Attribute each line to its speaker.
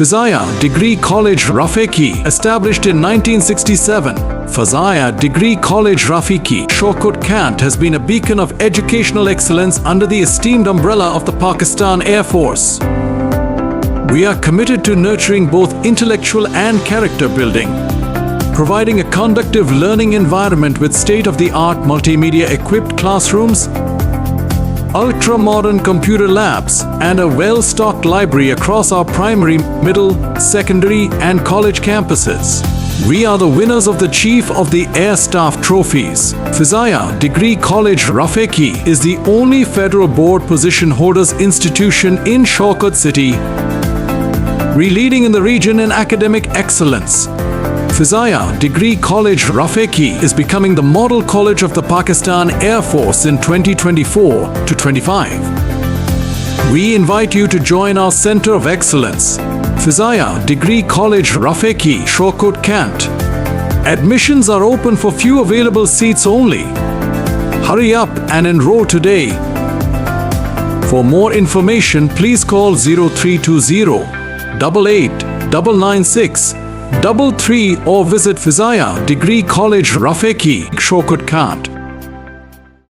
Speaker 1: Fazaya Degree College Rafiqui, established in 1967. Fazaya Degree College Rafiqui, Shortcut Kant, has been a beacon of educational excellence under the esteemed umbrella of the Pakistan Air Force. We are committed to nurturing both intellectual and character building, providing a conducive learning environment with state-of-the-art multimedia-equipped classrooms, ultra-modern computer labs, and a well-stocked library across our primary, middle, secondary, and college campuses. We are the winners of the Chief of the Air Staff trophies. Fazaya Degree College Rafiqui is the only federal board position holders institution in Shortcut City, leading in the region in academic excellence. Fazaya Degree College Rafiqui is becoming the model college of the Pakistan Air Force in 2024 to 25. We invite you to join our Center of Excellence, Fazaya Degree College Rafiqui, Shortcut Kant. Admissions are open for few available seats only. Hurry up and enroll today. For more information, please call 0320 88 996 33 or visit Fazaya Degree College Rafiqui, Shortcut Kant.